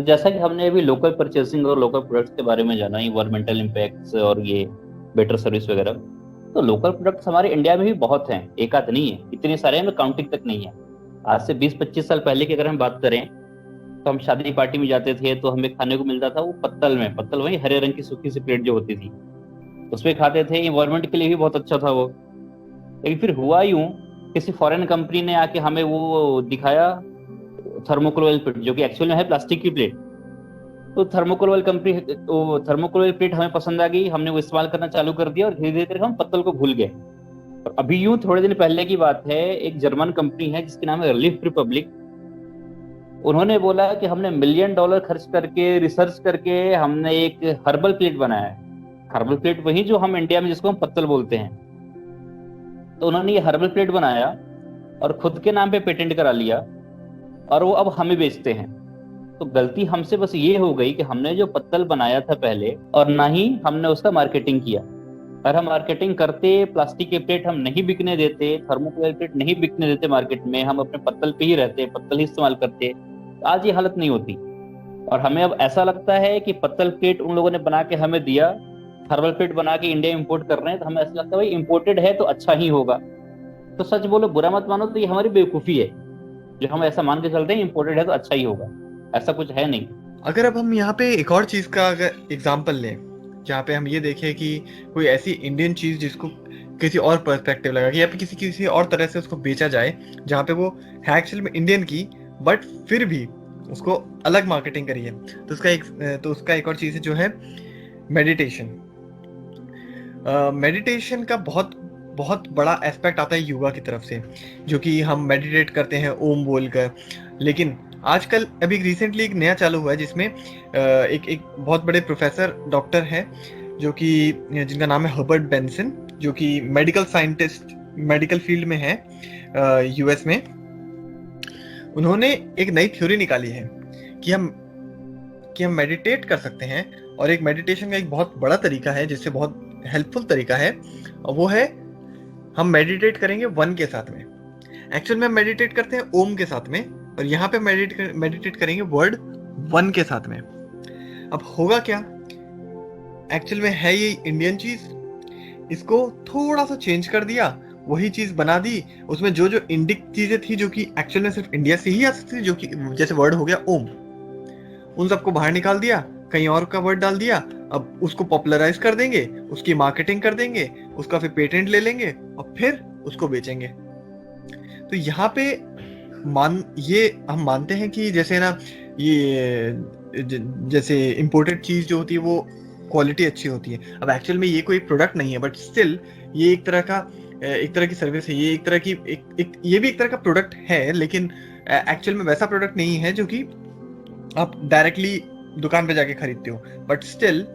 तो जैसा कि हमने अभी लोकल परचेसिंग और लोकल प्रोडक्ट्स के बारे में जाना, इन्वायरमेंटल इम्पैक्ट्स और ये बेटर सर्विस वगैरह, तो लोकल प्रोडक्ट्स हमारे इंडिया में भी बहुत हैं, एक आध नहीं है, इतने सारे हैं, काउंटिंग तक नहीं है। आज से 20-25 साल पहले की अगर हम बात करें, तो हम शादी पार्टी में जाते थे तो हमें खाने को मिलता था वो पत्तल में, पत्तल वही हरे रंग की सूखी सी प्लेट जो होती थी, उसमें खाते थे। इन्वायरमेंट के लिए भी बहुत अच्छा था वो। लेकिन फिर हुआ यूं, किसी फॉरेन कंपनी ने आके हमें वो दिखाया, थर्मोकोल ऑयल प्लेट, जो कि एक्चुअल में है प्लास्टिक की प्लेट। तो थर्मोकोल ऑयल कंपनी, वो थर्मोकोल ऑयल प्लेट हमें पसंद आ गई, हमने वो इस्तेमाल करना चालू कर दिया और धीरे धीरे हम पत्तल को भूल गए। और अभी यूं थोड़े दिन पहले की बात है, एक जर्मन कंपनी है जिसके नाम है लिफ्ट रिपब्लिक। उन्होंने बोला कि हमने $1 मिलियन खर्च करके, रिसर्च करके, हमने एक हर्बल प्लेट बनाया है। हर्बल प्लेट वही जो हम इंडिया में जिसको हम पत्तल बोलते हैं। तो उन्होंने ये हर्बल प्लेट बनाया और खुद के नाम पे पेटेंट करा लिया, और वो अब हमें बेचते हैं। तो गलती हमसे बस ये हो गई कि हमने जो पत्तल बनाया था पहले, और ना ही हमने उसका मार्केटिंग किया। अगर हम मार्केटिंग करते, प्लास्टिक के प्लेट हम नहीं बिकने देते, थर्मोकोल प्लेट नहीं बिकने देते मार्केट में, हम अपने पत्तल पे ही रहते, पत्तल ही इस्तेमाल करते, तो आज ये हालत नहीं होती। और हमें अब ऐसा लगता है कि पत्तल प्लेट उन लोगों ने बना के हमें दिया, थर्मल प्लेट बना के इंडिया इंपोर्ट कर रहे हैं, तो हमें ऐसा लगता है भाई इंपोर्टेड है तो अच्छा ही होगा। तो सच बोलो बुरा मत मानो, तो ये हमारी बेवकूफी है जो हम ऐसा मान के चलते हैं इंपोर्टेड है तो अच्छा ही होगा। ऐसा कुछ है नहीं। अगर अब हम यहाँ पे एक और चीज का अगर एग्जाम्पल लें, जहाँ पे हम ये देखें कि कोई ऐसी इंडियन चीज जिसको किसी और पर्सपेक्टिव लगा कि या फिर किसी किसी और तरह से उसको बेचा जाए, जहाँ पे वो है एक्चुअल में इंडियन की, बट फिर भी उसको अलग मार्केटिंग करी है, तो उसका एक और चीज है जो है मेडिटेशन। मेडिटेशन का बहुत बहुत बड़ा एस्पेक्ट आता है योगा की तरफ से, जो कि हम मेडिटेट करते हैं ओम बोलकर। लेकिन आजकल अभी रिसेंटली एक नया चालू हुआ है जिसमें एक एक बहुत बड़े प्रोफेसर डॉक्टर हैं, जो कि जिनका नाम है हर्बर्ट बेंसन, जो कि मेडिकल साइंटिस्ट, मेडिकल फील्ड में है यूएस में। उन्होंने एक नई थ्योरी निकाली है कि हम मेडिटेट कर सकते हैं। और एक मेडिटेशन का एक बहुत बड़ा तरीका है जिससे बहुत हेल्पफुल तरीका है, और वो है हम मेडिटेट करेंगे वन के साथ में। एक्चुअल में हम मेडिटेट करते हैं ओम के साथ में, और यहाँ पे मेडिटेट करेंगे वर्ड वन के साथ में। अब होगा क्या, एक्चुअल में है ये इंडियन चीज, इसको थोड़ा सा चेंज कर दिया, वही चीज बना दी, उसमें जो जो इंडिक चीजें थी जो कि एक्चुअल में सिर्फ इंडिया से ही आ सकती थी, जो कि जैसे वर्ड हो गया ओम, उन सबको बाहर निकाल दिया, कहीं और का वर्ड डाल दिया। अब उसको पॉपुलराइज कर देंगे, उसकी मार्केटिंग कर देंगे, उसका फिर पेटेंट ले लेंगे और फिर उसको बेचेंगे। तो यहाँ पे ये हम मानते हैं कि जैसे ना, जैसे इंपोर्टेड चीज जो होती है वो क्वालिटी अच्छी होती है। अब एक्चुअल में ये कोई प्रोडक्ट नहीं है, बट स्टिल ये एक तरह की सर्विस है, ये एक तरह की ये भी एक तरह का प्रोडक्ट है, लेकिन एक्चुअल में वैसा प्रोडक्ट नहीं है जो कि आप डायरेक्टली दुकान पे जाके खरीदते हो। बट स्टिल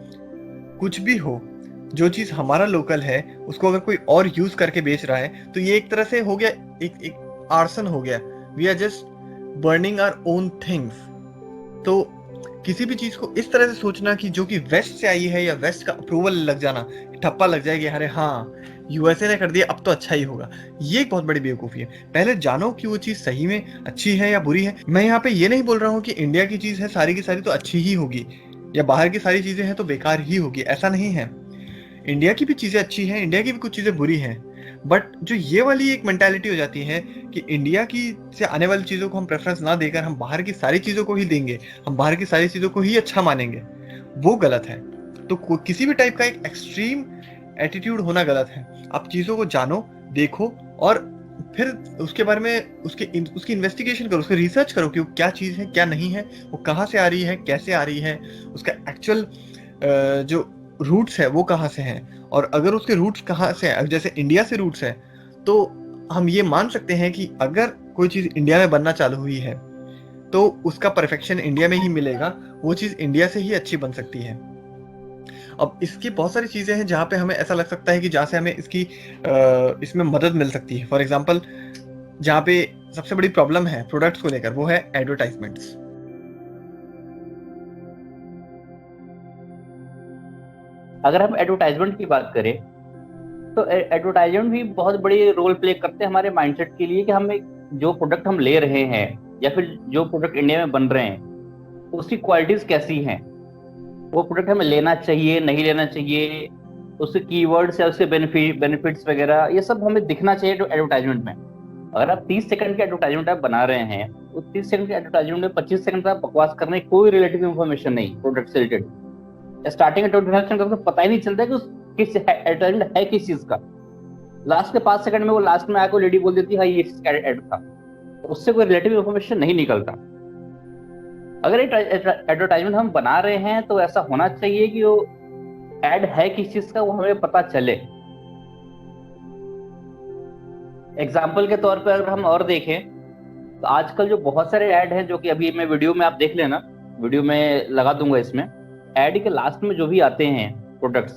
कुछ भी हो, जो चीज हमारा लोकल है उसको अगर कोई और यूज करके बेच रहा है, तो ये एक तरह से हो गया, एक आर्सन हो गया। We are just burning our own things. तो किसी भी चीज को इस तरह से सोचना कि जो कि वेस्ट से आई है या वेस्ट का अप्रूवल लग जाना, ठप्पा लग जाएगी, अरे हाँ यूएसए ने कर दिया अब तो अच्छा ही होगा, ये एक बहुत बड़ी बेवकूफी है। पहले जानो कि वो चीज सही में अच्छी है या बुरी है। मैं यहाँ पे ये नहीं बोल रहा हूँ कि इंडिया की चीज है सारी की सारी तो अच्छी ही होगी, या बाहर की सारी चीजें हैं तो बेकार ही होगी, ऐसा नहीं है। इंडिया की भी चीजें अच्छी हैं, इंडिया की भी कुछ चीजें बुरी हैं। बट जो ये वाली एक मेंटालिटी हो जाती है कि इंडिया की से आने वाली चीजों को हम प्रेफरेंस ना देकर हम बाहर की सारी चीजों को ही देंगे, हम बाहर की सारी चीजों को ही अच्छा मानेंगे, वो गलत है। तो किसी भी टाइप का एक एक्सट्रीम एटीट्यूड होना गलत है। आप चीजों को जानो, देखो, और फिर उसके बारे में उसकी इन्वेस्टिगेशन करो, उसका रिसर्च करो कि वो क्या चीज है क्या नहीं है, वो कहाँ से आ रही है, कैसे आ रही है, उसका एक्चुअल जो रूट्स है वो कहाँ से हैं। और अगर उसके रूट्स कहाँ से हैं, जैसे इंडिया से रूट्स है, तो हम ये मान सकते हैं कि अगर कोई चीज इंडिया में बनना चालू हुई है तो उसका परफेक्शन इंडिया में ही मिलेगा, वो चीज इंडिया से ही अच्छी बन सकती है। अब इसकी बहुत सारी चीजें हैं जहाँ पे हमें ऐसा लग सकता है कि जहाँ से हमें इसमें मदद मिल सकती है। फॉर एग्जाम्पल, जहाँ पे सबसे बड़ी प्रॉब्लम है प्रोडक्ट्स को लेकर वो है एडवर्टाइजमेंट्स। अगर हम एडवर्टाइजमेंट की बात करें, तो एडवर्टाइजमेंट भी बहुत बड़ी रोल प्ले करते हैं हमारे माइंडसेट के लिए, कि हम जो प्रोडक्ट हम ले रहे हैं या फिर जो प्रोडक्ट इंडिया में बन रहे हैं, उसकी क्वालिटीज कैसी हैं, वो प्रोडक्ट हमें लेना चाहिए नहीं लेना चाहिए, उसके कीवर्ड्स या उसके बेनिफिट्स वगैरह, ये सब हमें दिखना चाहिए एडवर्टाइजमेंट में। अगर आप 30 सेकंड की एडवर्टाइजमेंट आप बना रहे हैं, तो 30 सेकंड की एडवर्टाइजमेंट में 25 सेकंड का बकवास करने की कोई रिलेटिव इन्फॉर्मेशन नहीं प्रोडक्ट से रिलेटेड। स्टार्टिंग एडवर्टाइजमेंट का तो पता ही नहीं चलता है कि किस एडवर्टाइजमेंट है किस चीज का। लास्ट के 5 सेकंड में वो लास्ट में आकर लेडी बोल देती है हाँ ये इसका एड था, तो उससे कोई रिलेटिव इन्फॉर्मेशन नहीं निकलता। अगर एडवर्टाइजमेंट हम बना रहे हैं तो ऐसा होना चाहिए कि वो एड है किस चीज का वो हमें पता चले। एग्जाम्पल के तौर पर अगर हम और देखें तो आजकल जो बहुत सारे ऐड हैं, जो कि अभी मैं वीडियो में आप देख लेना, वीडियो में लगा दूंगा, इसमें ऐड के लास्ट में जो भी आते हैं प्रोडक्ट्स,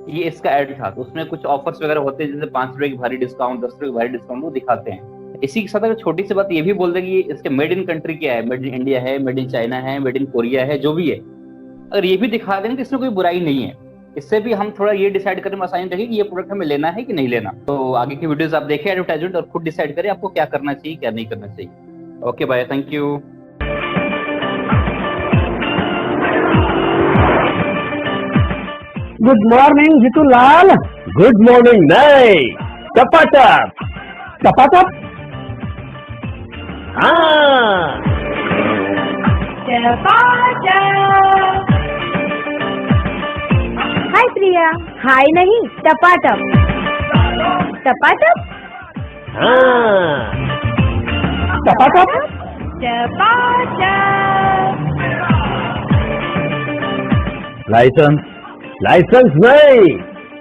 ये इसका ऐड था, तो उसमें कुछ ऑफर्स वगैरह होते हैं, जैसे 5 रुपए की भारी डिस्काउंट, 10 रुपए की भारी डिस्काउंट वो दिखाते हैं। इसी के साथ अगर छोटी सी बात ये भी बोल दे कि इसके मेड इन कंट्री क्या है, मेड इन इंडिया है, मेड इन चाइना है, मेड इन कोरिया है, जो भी है, अगर ये भी दिखा दें तो इसमें कोई बुराई नहीं है। इससे भी हम थोड़ा ये डिसाइड करने में आसानी रहेगी कि ये प्रोडक्ट हमें लेना है कि नहीं लेना। तो आगे की वीडियोस आप देखें एडवर्टाइजमेंट और खुद डिसाइड करें आपको क्या करना चाहिए क्या नहीं करना चाहिए। Okay bye, thank you. Good morning Jeetu Lal. Good morning नहीं, टपाटप टपाटप। हाँ हाय प्रिया। हाय नहीं, टपाटप टपाटप हाँ टपाटप टपाटप। लाइसेंस लाइसेंस नहीं,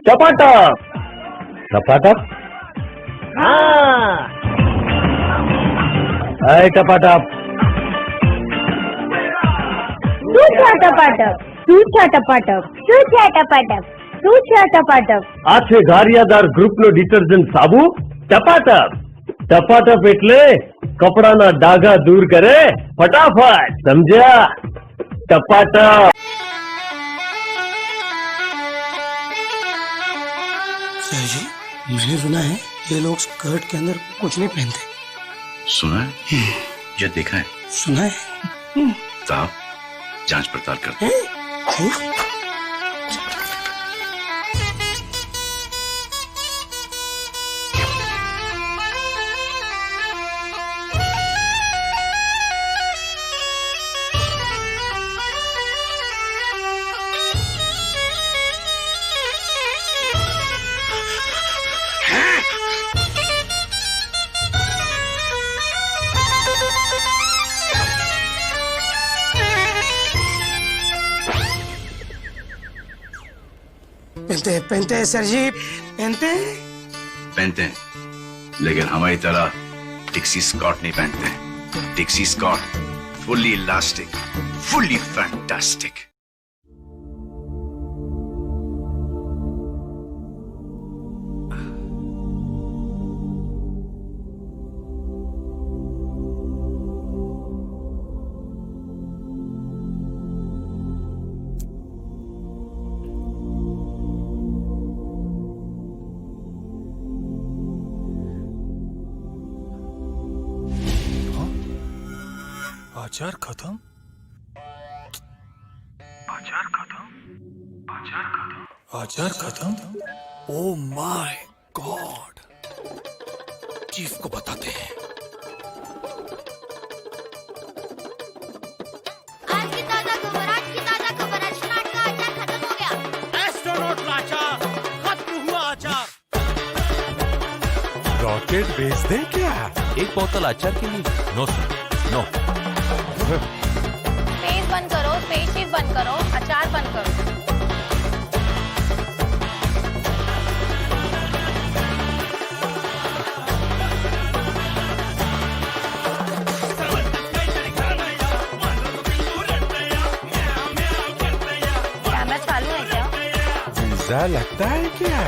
टपाटप टपाटप। हाँ अरे टपाटप तू छा टपाटप, तू छा टपाटप, तू छा टपाटप, तू छा टपाटप। आछे गारियादार ग्रुप नो डिटर्जન્ટ साबु टपाटप। टपाटप એટલે કપડાના ડાઘા દૂર કરે ફટાફટ, સમજ્યા? ટપાટપ। सर जी, मैंने सुना है ये लोग स्कर्ट के अंदर कुछ नहीं पहनते। सुना है या देखा है? सुना है। साहब जांच पड़ताल करते हैं। हैं? पहनते हैं सर जी, पहनते हैं। पहनते हैं, लेकिन हमारी तरह डिक्सी स्कॉट नहीं पहनते हैं। Dixcy Scott fully elastic, fully fantastic. आचार खत्म, आचार खत्म, आचार खत्म, आचार खत्म। ओ माय गॉड, चीफ को बताते हैं। आज की ताजा खबर, आज की ताजा खबर, एस्ट्रोनॉट का आचार खत्म हो गया। एस्ट्रोनॉट का आचार खत्म हुआ। आचार रॉकेट भेज दे क्या? एक बोतल आचार के लिए? No sir, no. स्पेस बंद करो, स्पेसशिप बंद करो, अचार बंद करो। कैमरा चालू है क्या? वीजा लगता है क्या?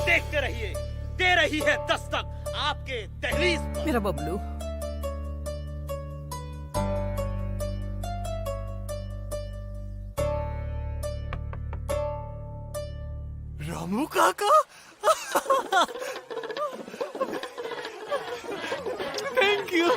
देखते रहिए, दे रही है दस्तक आपके दहलीज पर। मेरा बबलू। रामू काका यू।